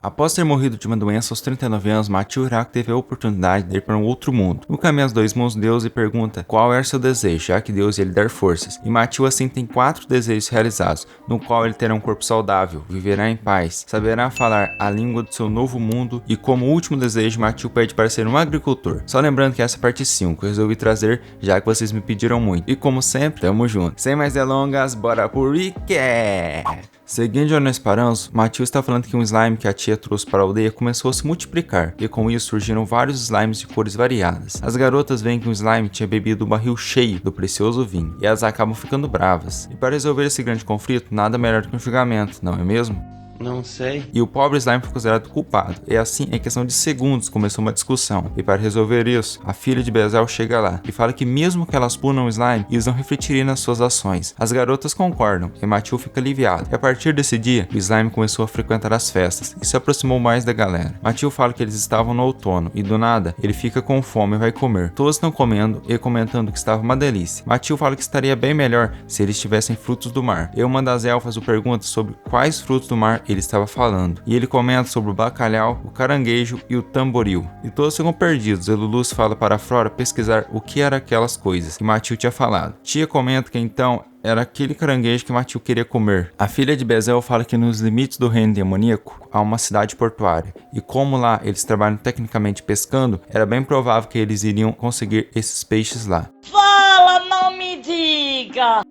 Após ter morrido de uma doença aos 39 anos, Matil Hirak teve a oportunidade de ir para um outro mundo. No caminho, as dois mãos de Deus e pergunta qual era seu desejo, já que Deus ia lhe dar forças. E Matil assim tem 4 desejos realizados, no qual ele terá um corpo saudável, viverá em paz, saberá falar a língua do seu novo mundo e como último desejo, Matil pede para ser um agricultor. Só lembrando que essa parte 5 eu resolvi trazer, já que vocês me pediram muito. E como sempre, tamo junto. Sem mais delongas, bora pro recap! Seguindo onde nós paramos, Matil está falando que um slime que a tia trouxe para a aldeia começou a se multiplicar, e com isso surgiram vários slimes de cores variadas. As garotas veem que o slime tinha bebido um barril cheio do precioso vinho, e elas acabam ficando bravas. E para resolver esse grande conflito, nada melhor do que um julgamento, não é mesmo? Não sei. E o pobre slime foi considerado culpado. E assim, em questão de segundos, começou uma discussão. E para resolver isso, a filha de Bezel chega lá e fala que mesmo que elas punam o slime, eles não refletiriam nas suas ações. As garotas concordam e Matil fica aliviado. E a partir desse dia, o slime começou a frequentar as festas e se aproximou mais da galera. Matil fala que eles estavam no outono e do nada, ele fica com fome e vai comer. Todos estão comendo e comentando que estava uma delícia. Matil fala que estaria bem melhor se eles tivessem frutos do mar. E uma das elfas o pergunta sobre quais frutos do mar ele estava falando, e ele comenta sobre o bacalhau, o caranguejo e o tamboril. E todos ficam perdidos, e Lulus fala para Flora pesquisar o que eram aquelas coisas que Matil tinha falado. Tia comenta que então era aquele caranguejo que Matil queria comer. A filha de Bezel fala que nos limites do reino demoníaco há uma cidade portuária, e como lá eles trabalham tecnicamente pescando, era bem provável que eles iriam conseguir esses peixes lá. Fala, não me diga!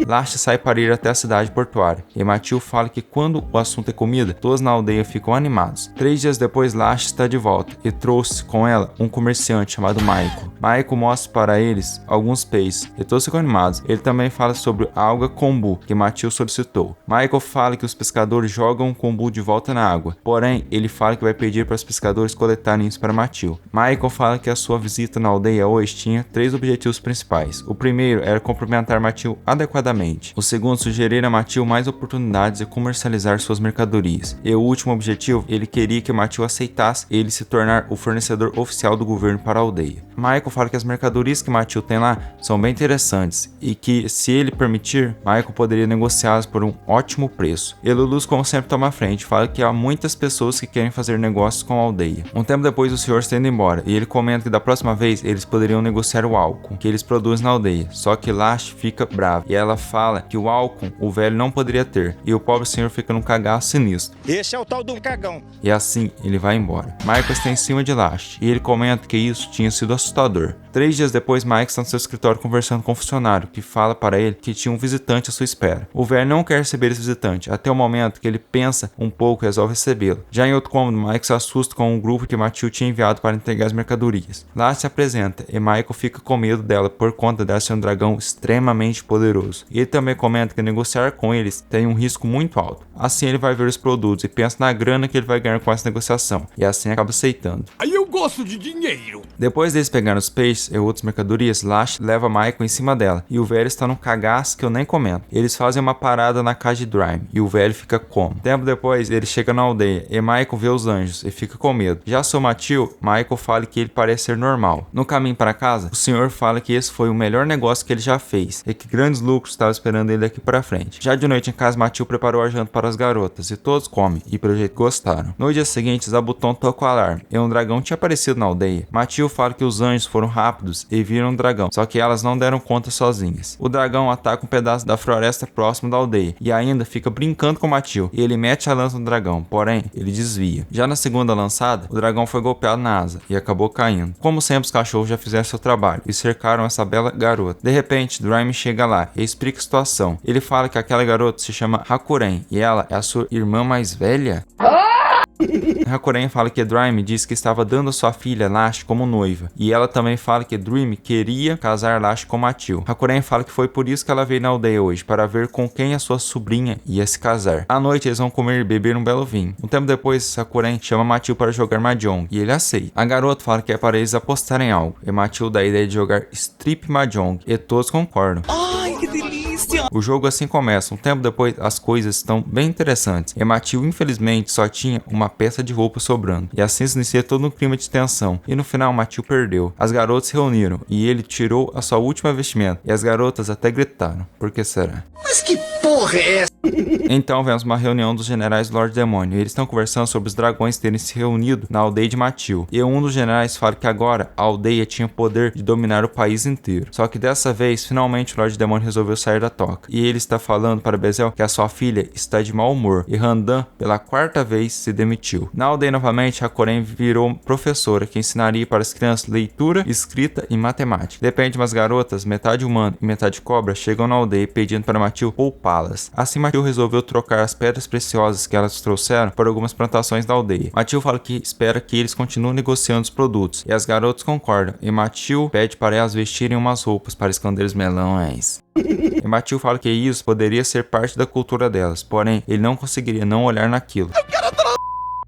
Last sai para ir até a cidade portuária, e Matil fala que quando o assunto é comida, todos na aldeia ficam animados. 3 dias depois, Last está de volta, e trouxe com ela um comerciante chamado Michael. Michael mostra para eles alguns peixes, e todos ficam animados. Ele também fala sobre a alga kombu, que Matil solicitou. Michael fala que os pescadores jogam o kombu de volta na água, porém, ele fala que vai pedir para os pescadores coletarem isso para Matil. Michael fala que a sua visita na aldeia hoje tinha 3 objetivos principais. O primeiro era cumprimentar Matil adequadamente. O segundo, sugerir a Matil mais oportunidades de comercializar suas mercadorias. E o último objetivo, ele queria que Matil aceitasse ele se tornar o fornecedor oficial do governo para a aldeia. Michael fala que as mercadorias que Matil tem lá são bem interessantes e que, se ele permitir, Michael poderia negociá-las por um ótimo preço. E Lulus, como sempre, toma a frente, fala que há muitas pessoas que querem fazer negócios com a aldeia. Um tempo depois, o senhor está indo embora, e ele comenta que da próxima vez eles poderiam negociar o álcool que eles produzem na aldeia. Só que Lash fica brava, e ela fala que o álcool o velho não poderia ter, e o pobre senhor fica num cagaço sinistro. Esse é o tal do cagão. E assim, ele vai embora. Michael está em cima de Lash, e ele comenta que isso tinha sido assustador. 3 dias depois, Mike está no seu escritório conversando com um funcionário, que fala para ele que tinha um visitante à sua espera. O velho não quer receber esse visitante, até o momento que ele pensa um pouco e resolve recebê-lo. Já em outro cômodo, Mike se assusta com um grupo que Matil tinha enviado para entregar as mercadorias. Lash se apresenta, e Michael fica com medo dela por conta dela ser um dragão extremamente poderoso. E ele também comenta que negociar com eles tem um risco muito alto. Assim, ele vai ver os produtos e pensa na grana que ele vai ganhar com essa negociação, e assim acaba aceitando. Aí eu gosto de dinheiro. Depois deles pegarem os peixes e outras mercadorias, Lash leva Michael em cima dela, e o velho está num cagaço que eu nem comento. Eles fazem uma parada na casa de Drime, e o velho fica como? Tempo depois, ele chega na aldeia, e Michael vê os anjos, e fica com medo. Já seu Matil, Michael fala que ele parece ser normal. No caminho para casa, o senhor fala que esse foi o melhor negócio que ele já fez, e que grandes lucros estavam esperando ele daqui para frente. Já de noite em casa, Matil preparou a janta para as garotas, e todos comem, e pelo jeito gostaram. No dia seguinte, Zabuton toca o alarme, e um dragão tinha aparecido na aldeia. Matil fala que os anjos foram rápidos e viram um dragão, só que elas não deram conta sozinhas. O dragão ataca um pedaço da floresta próximo da aldeia, e ainda fica brincando com Matil, e ele mete a lança no dragão, porém, ele desvia. Já na segunda lançada, o dragão foi golpeado na asa, e acabou caindo. Como sempre, os cachorros já fizeram seu trabalho, e cercaram essa bela garota. De repente, Drime chega lá, e explica a situação. Ele fala que aquela garota se chama Hakuren, e ela é a sua irmã mais velha? Hakuren fala que Drime disse que estava dando a sua filha Lash como noiva, e ela também fala que Dream queria casar Lash com Matil. Hakuren fala que foi por isso que ela veio na aldeia hoje, para ver com quem a sua sobrinha ia se casar. À noite eles vão comer e beber um belo vinho. Um tempo depois, Hakuren chama Matil para jogar Mahjong, e ele aceita. A garota fala que é para eles apostarem algo, e Matil dá a ideia de jogar Strip Mahjong, e todos concordam. Ai, que delícia. O jogo assim começa. Um tempo depois, as coisas estão bem interessantes, e Matil infelizmente só tinha uma peça de roupa sobrando, e assim se inicia todo um clima de tensão, e no final Matil perdeu. As garotas se reuniram, e ele tirou a sua última vestimenta, e as garotas até gritaram. Por que será? Mas que porra porra é essa? Então vemos uma reunião dos generais do Lorde Demônio. Eles estão conversando sobre os dragões terem se reunido na aldeia de Matil. E um dos generais fala que agora a aldeia tinha o poder de dominar o país inteiro. Só que dessa vez, finalmente o Lorde Demônio resolveu sair da toca. E ele está falando para Bezel que a sua filha está de mau humor. E Randan, pela quarta vez, se demitiu. Na aldeia novamente, Hakoren virou professora que ensinaria para as crianças leitura, escrita e matemática. De repente, umas garotas, metade humano e metade cobra, chegam na aldeia pedindo para Matil poupá-las. Assim, Matil resolveu trocar as pedras preciosas que elas trouxeram por algumas plantações da aldeia. Matil fala que espera que eles continuem negociando os produtos, e as garotas concordam, e Matil pede para elas vestirem umas roupas para esconder os melões. E Matil fala que isso poderia ser parte da cultura delas, porém ele não conseguiria não olhar naquilo.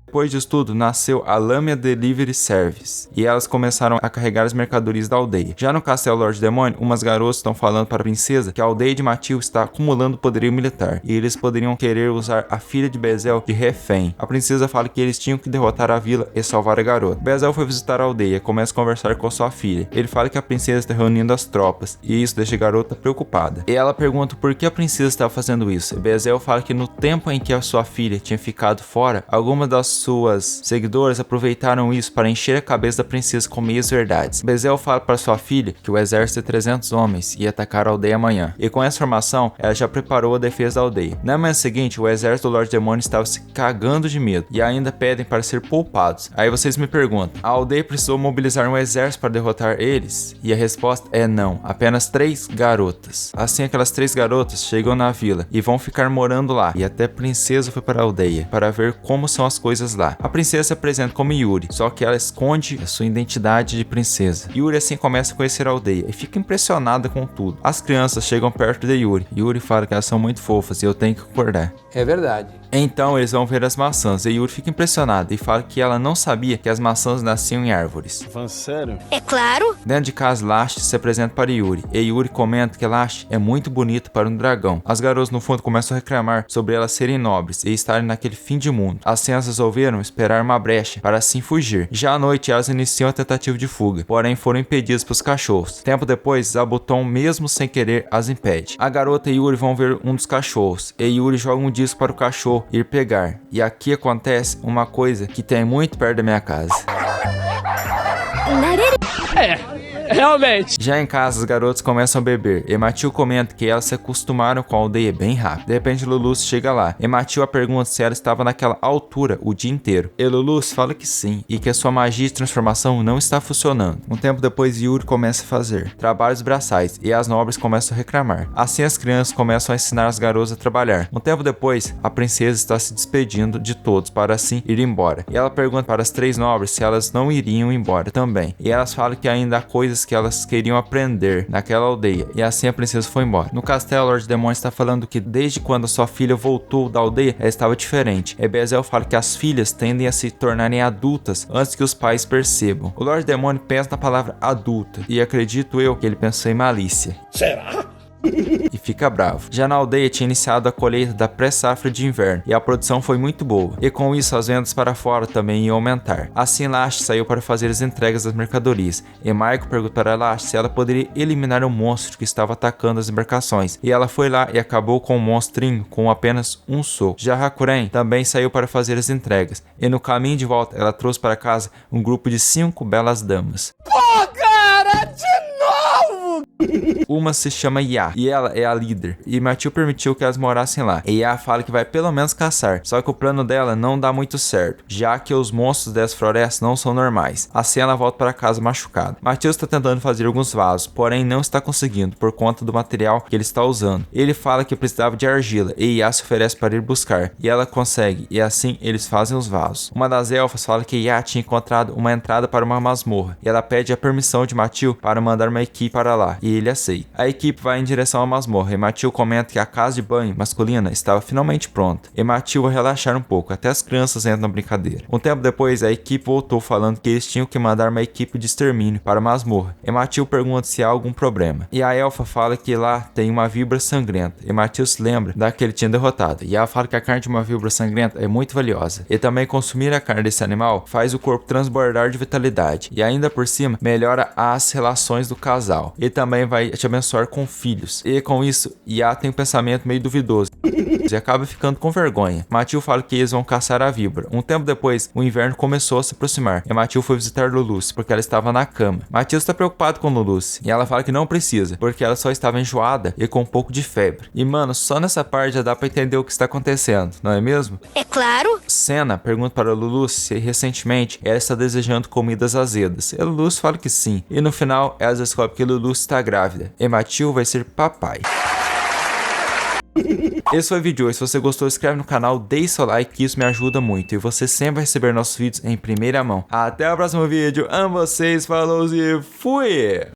Depois disso tudo, nasceu a Lamia Delivery Service, e elas começaram a carregar as mercadorias da aldeia. Já no castelo Lorde Demônio, umas garotas estão falando para a princesa que a aldeia de Matil está acumulando poderio militar, e eles poderiam querer usar a filha de Bezel de refém. A princesa fala que eles tinham que derrotar a vila e salvar a garota. Bezel foi visitar a aldeia e começa a conversar com a sua filha. Ele fala que a princesa está reunindo as tropas, e isso deixa a garota preocupada. E ela pergunta por que a princesa estava fazendo isso. E Bezel fala que no tempo em que a sua filha tinha ficado fora, algumas das suas seguidoras aproveitaram isso para encher a cabeça da princesa com meias verdades. Bezel fala para sua filha que o exército de 300 homens ia atacar a aldeia amanhã, e com essa informação ela já preparou a defesa da aldeia. Na manhã seguinte, o exército do Lorde Demônio estava se cagando de medo, e ainda pedem para ser poupados. Aí vocês me perguntam, a aldeia precisou mobilizar um exército para derrotar eles? E a resposta é não, apenas 3 garotas. Assim, aquelas 3 garotas chegam na vila e vão ficar morando lá, e até a princesa foi para a aldeia para ver como são as coisas lá. A princesa se apresenta como Yuri, só que ela esconde a sua identidade de princesa. Yuri assim começa a conhecer a aldeia e fica impressionada com tudo. As crianças chegam perto de Yuri. Yuri fala que elas são muito fofas e eu tenho que concordar. É verdade. Então eles vão ver as maçãs e Yuri fica impressionada e fala que ela não sabia que as maçãs nasciam em árvores. Sério? É claro. Dentro de casa, Lash se apresenta para Yuri, e Yuri comenta que Lash é muito bonito para um dragão. As garotas no fundo começam a reclamar sobre elas serem nobres e estarem naquele fim de mundo. Assim, elas resolveram esperar uma brecha para assim fugir. Já à noite, elas iniciam a tentativa de fuga, porém foram impedidas pelos cachorros. Tempo depois, Zabuton, mesmo sem querer, as impede. A garota e Yuri vão ver um dos cachorros, e Yuri joga um disco para o cachorro ir pegar. E aqui acontece uma coisa que tem muito perto da minha casa. Realmente. Já em casa, os garotos começam a beber, e Matil comenta que elas se acostumaram com a aldeia bem rápido. De repente, Lulus chega lá, e Matil a pergunta se ela estava naquela altura o dia inteiro. E Lulus fala que sim, e que a sua magia de transformação não está funcionando. Um tempo depois, Yuri começa a fazer trabalhos braçais, e as nobres começam a reclamar. Assim, as crianças começam a ensinar as garotas a trabalhar. Um tempo depois, a princesa está se despedindo de todos para assim ir embora. E ela pergunta para as 3 nobres se elas não iriam embora também. E elas falam que ainda há coisas que elas queriam aprender naquela aldeia, e assim a princesa foi embora. No castelo, o Lorde Demônio está falando que desde quando a sua filha voltou da aldeia, ela estava diferente. E Bezel fala que as filhas tendem a se tornarem adultas antes que os pais percebam. O Lorde Demônio pensa na palavra adulta, e acredito eu que ele pensou em malícia. Será? E fica bravo. Já na aldeia tinha iniciado a colheita da pré-safra de inverno, e a produção foi muito boa, e com isso as vendas para fora também iam aumentar. Assim, Lash saiu para fazer as entregas das mercadorias, e Maiko perguntou para Lash se ela poderia eliminar o monstro que estava atacando as embarcações, e ela foi lá e acabou com o monstrinho com apenas um soco. Já Hakuren também saiu para fazer as entregas, e no caminho de volta ela trouxe para casa um grupo de 5 belas damas. Pô, cara, de novo! Uma se chama Ya, e ela é a líder, e Matil permitiu que elas morassem lá. E Ya fala que vai pelo menos caçar, só que o plano dela não dá muito certo, já que os monstros dessa floresta não são normais. Assim ela volta para casa machucada. Matil está tentando fazer alguns vasos, porém não está conseguindo por conta do material que ele está usando. Ele fala que precisava de argila, e Ya se oferece para ir buscar, e ela consegue, e assim eles fazem os vasos. Uma das elfas fala que Ya tinha encontrado uma entrada para uma masmorra, e ela pede a permissão de Matil para mandar uma equipe para lá, e ele aceita. A equipe vai em direção à masmorra, e Matil comenta que a casa de banho masculina estava finalmente pronta, e Matil vai relaxar um pouco, até as crianças entram na brincadeira. Um tempo depois, a equipe voltou falando que eles tinham que mandar uma equipe de extermínio para a masmorra, e Matil pergunta se há algum problema. E a elfa fala que lá tem uma víbora sangrenta, e Matil se lembra da que ele tinha derrotado, e ela fala que a carne de uma víbora sangrenta é muito valiosa, e também consumir a carne desse animal faz o corpo transbordar de vitalidade, e ainda por cima melhora as relações do casal. E também mãe vai te abençoar com filhos. E com isso, Iá tem um pensamento meio duvidoso e acaba ficando com vergonha. Matilda fala que eles vão caçar a víbora. Um tempo depois, o inverno começou a se aproximar e Matilda foi visitar Luluce porque ela estava na cama. Matilda está preocupada com Luluce e ela fala que não precisa, porque ela só estava enjoada e com um pouco de febre. E mano, só nessa parte já dá pra entender o que está acontecendo, não é mesmo? É claro. Senna pergunta para Luluce se recentemente ela está desejando comidas azedas. E Luluce fala que sim. E no final, ela descobre que Luluce está grávida. E Matilda vai ser papai. Esse foi o vídeo. Se você gostou, inscreve no canal, deixe seu like, que isso me ajuda muito. E você sempre vai receber nossos vídeos em primeira mão. Até o próximo vídeo. Amo vocês, falou e fui!